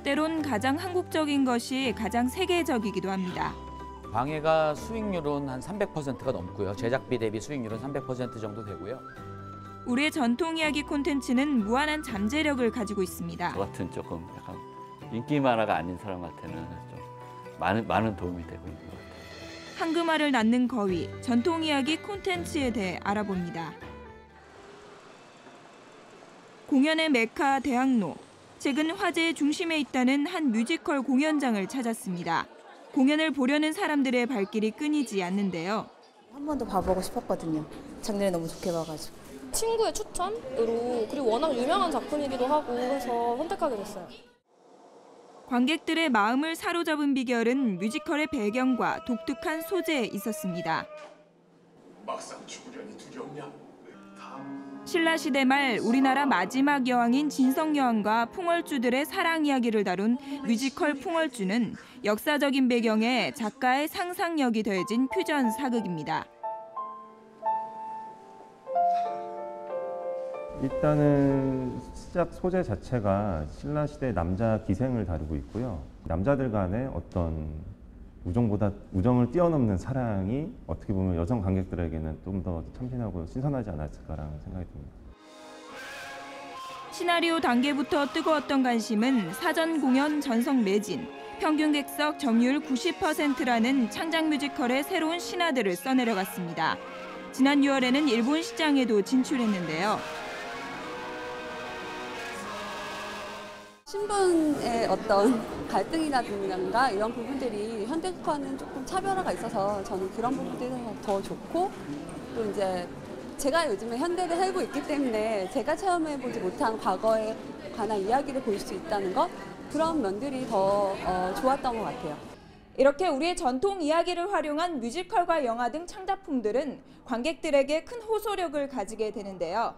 때론 가장 한국적인 것이 가장 세계적이기도 합니다. 광해가 수익률은 한 300%가 넘고요. 제작비 대비 수익률은 300% 정도 되고요. 우리의 전통 이야기 콘텐츠는 무한한 잠재력을 가지고 있습니다. 저 같은 조금 약간 인기 만화가 아닌 사람한테는 좀 많은 도움이 되고 있는 것 같아요. 황금알을 낳는 거위, 전통 이야기 콘텐츠에 대해 알아봅니다. 공연의 메카 대학로. 최근 화제의 중심에 있다는 한 뮤지컬 공연장을 찾았습니다. 공연을 보려는 사람들의 발길이 끊이지 않는데요. 한 번 더 봐보고 싶었거든요. 작년에 너무 좋게 봐가지고. 친구의 추천으로, 그리고 워낙 유명한 작품이기도 하고 해서 선택하게 됐어요. 관객들의 마음을 사로잡은 비결은 뮤지컬의 배경과 독특한 소재에 있었습니다. 막상 죽으려니 두렵냐? 신라시대 말 우리나라 마지막 여왕인 진성여왕과 풍월주들의 사랑 이야기를 다룬 뮤지컬 풍월주는 역사적인 배경에 작가의 상상력이 더해진 퓨전 사극입니다. 일단은 시작 소재 자체가 신라시대 남자 기생을 다루고 있고요. 남자들 간의 어떤 우정을 뛰어넘는 사랑이 어떻게 보면 여성 관객들에게는 좀 더 참신하고 신선하지 않았을까라는 생각이 듭니다. 시나리오 단계부터 뜨거웠던 관심은 사전 공연 전성 매진, 평균 객석 점유율 90%라는 창작 뮤지컬의 새로운 신화들을 써내려갔습니다. 지난 6월에는 일본 시장에도 진출했는데요. 신분의 어떤 갈등이라든가 이런 부분들이 현대과는 조금 차별화가 있어서 저는 그런 부분들이 더 좋고, 또 이제 제가 요즘에 현대를 살고 있기 때문에 제가 체험해보지 못한 과거에 관한 이야기를 볼 수 있다는 것, 그런 면들이 더 좋았던 것 같아요. 이렇게 우리의 전통 이야기를 활용한 뮤지컬과 영화 등 창작품들은 관객들에게 큰 호소력을 가지게 되는데요.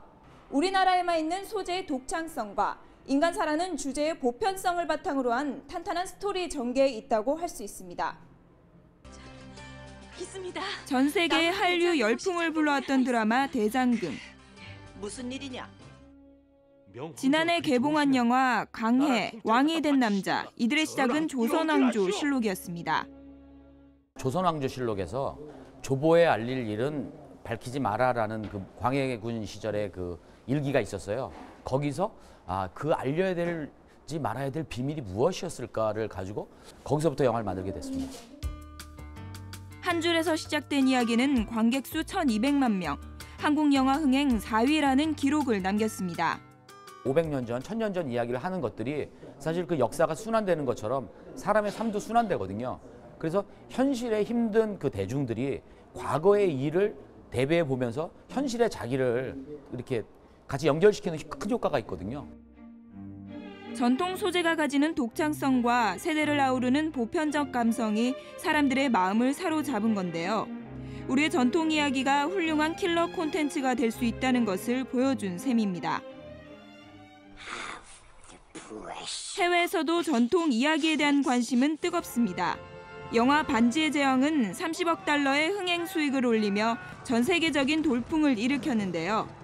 우리나라에만 있는 소재의 독창성과 인간사라는 주제의 보편성을 바탕으로 한 탄탄한 스토리 전개에 있다고 할 수 있습니다. 있습니다. 전 세계의 한류 열풍을 불러왔던 드라마 대장금. 무슨 일이냐? 지난해 개봉한 영화 광해, 왕이 된 남자. 이들의 시작은 조선왕조 실록이었습니다. 조선왕조 실록에서 조보에 알릴 일은 밝히지 마라라는 그 광해군 시절의 그 일기가 있었어요. 거기서 그 알려야 될지 말아야 될 비밀이 무엇이었을까를 가지고 거기서부터 영화를 만들게 됐습니다. 한 줄에서 시작된 이야기는 관객 수 1,200만 명, 한국 영화 흥행 4위라는 기록을 남겼습니다. 500년 전, 1000년 전 이야기를 하는 것들이 사실 그 역사가 순환되는 것처럼 사람의 삶도 순환되거든요. 그래서 현실에 힘든 그 대중들이 과거의 일을 대비해 보면서 현실의 자기를 이렇게 같이 연결시키는 큰 효과가 있거든요. 전통 소재가 가지는 독창성과 세대를 아우르는 보편적 감성이 사람들의 마음을 사로잡은 건데요. 우리의 전통 이야기가 훌륭한 킬러 콘텐츠가 될 수 있다는 것을 보여준 셈입니다. 해외에서도 전통 이야기에 대한 관심은 뜨겁습니다. 영화 반지의 제왕은 30억 달러의 흥행 수익을 올리며 전 세계적인 돌풍을 일으켰는데요.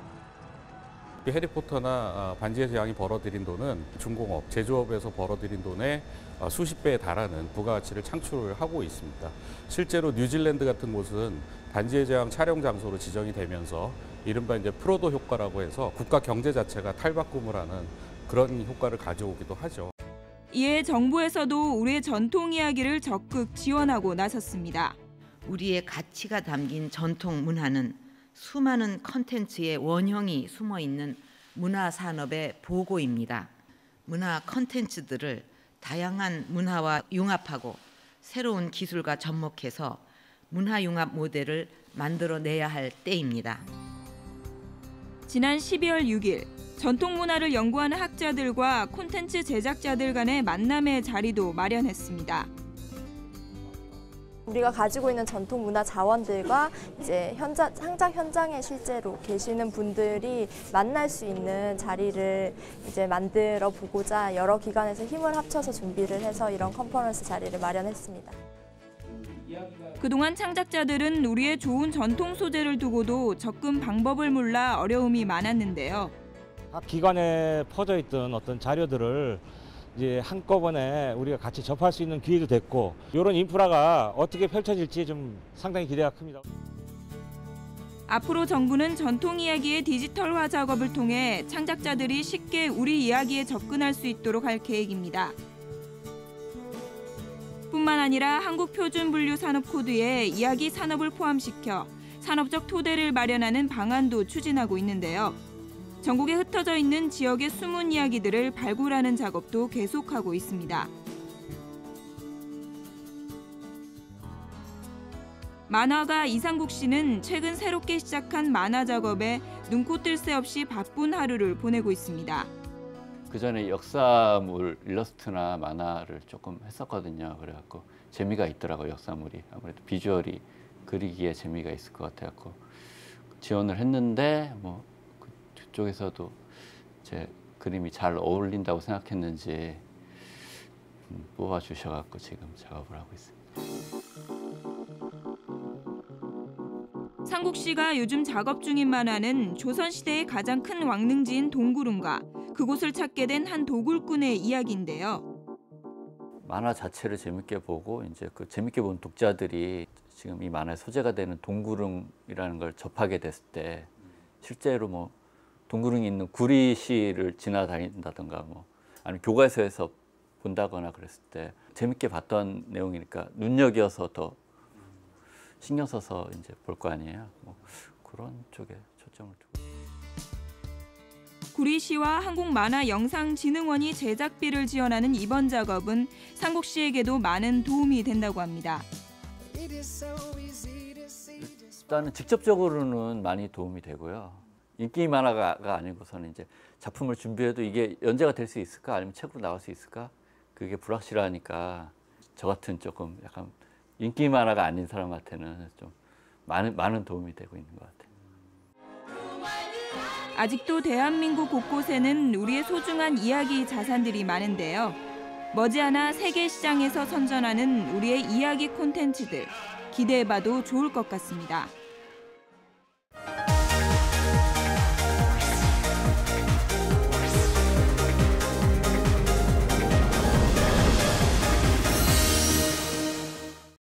해리포터나 반지의 제왕이 벌어들인 돈은 중공업, 제조업에서 벌어들인 돈의 수십 배에 달하는 부가가치를 창출을 하고 있습니다. 실제로 뉴질랜드 같은 곳은 반지의 제왕 촬영 장소로 지정이 되면서 이른바 이제 프로도 효과라고 해서 국가 경제 자체가 탈바꿈을 하는 그런 효과를 가져오기도 하죠. 이에 정부에서도 우리의 전통 이야기를 적극 지원하고 나섰습니다. 우리의 가치가 담긴 전통 문화는 수많은 컨텐츠의 원형이 숨어있는 문화산업의 보고입니다. 문화 컨텐츠들을 다양한 문화와 융합하고 새로운 기술과 접목해서 문화융합 모델을 만들어내야 할 때입니다. 지난 12월 6일 전통 문화를 연구하는 학자들과 콘텐츠 제작자들 간의 만남의 자리도 마련했습니다. 우리가 가지고 있는 전통 문화 자원들과 이제 창작 현장에 실제로 계시는 분들이 만날 수 있는 자리를 이제 만들어 보고자 여러 기관에서 힘을 합쳐서 준비를 해서 이런 컨퍼런스 자리를 마련했습니다. 그동안 창작자들은 우리의 좋은 전통 소재를 두고도 접근 방법을 몰라 어려움이 많았는데요. 각 기관에 퍼져 있던 어떤 자료들을 이제 한꺼번에 우리가 같이 접할 수 있는 기회도 됐고 이런 인프라가 어떻게 펼쳐질지 좀 상당히 기대가 큽니다. 앞으로 정부는 전통 이야기의 디지털화 작업을 통해 창작자들이 쉽게 우리 이야기에 접근할 수 있도록 할 계획입니다. 뿐만 아니라 한국표준분류산업코드에 이야기 산업을 포함시켜 산업적 토대를 마련하는 방안도 추진하고 있는데요. 전국에 흩어져 있는 지역의 숨은 이야기들을 발굴하는 작업도 계속하고 있습니다. 만화가 이상국 씨는 최근 새롭게 시작한 만화 작업에 눈코 뜰 새 없이 바쁜 하루를 보내고 있습니다. 그전에 역사물 일러스트나 만화를 조금 했었거든요. 그래갖고 재미가 있더라고요. 역사물이. 아무래도 비주얼이 그리기에 재미가 있을 것 같아갖고 지원을 했는데 뭐 그쪽에서도 제 그림이 잘 어울린다고 생각했는지 뽑아주셔갖고 지금 작업을 하고 있습니다. 상국 씨가 요즘 작업 중인 만화는 조선시대의 가장 큰 왕릉지인 동구릉과 그곳을 찾게 된 한 도굴꾼의 이야기인데요. 만화 자체를 재밌게 보고 이제 그 재밌게 본 독자들이 지금 이 만화의 소재가 되는 동구릉이라는 걸 접하게 됐을 때 실제로 뭐 동구릉이 있는 구리시를 지나다닌다든가 뭐 아니면 교과서에서 본다거나 그랬을 때 재밌게 봤던 내용이니까 눈여겨서 더 신경 써서 이제 볼 거 아니에요. 뭐 그런 쪽에 초점을 두고. 구리시와 한국만화영상진흥원이 제작비를 지원하는 이번 작업은 상국 씨에게도 많은 도움이 된다고 합니다. 일단은 직접적으로는 많이 도움이 되고요. 인기 만화가 아니고서는 이제 작품을 준비해도 이게 연재가 될 수 있을까 아니면 책으로 나갈 수 있을까 그게 불확실하니까 저 같은 조금 약간 인기 만화가 아닌 사람한테는 좀 많은 도움이 되고 있는 것 같아요. 아직도 대한민국 곳곳에는 우리의 소중한 이야기 자산들이 많은데요. 머지않아 세계 시장에서 선전하는 우리의 이야기 콘텐츠들 기대해봐도 좋을 것 같습니다.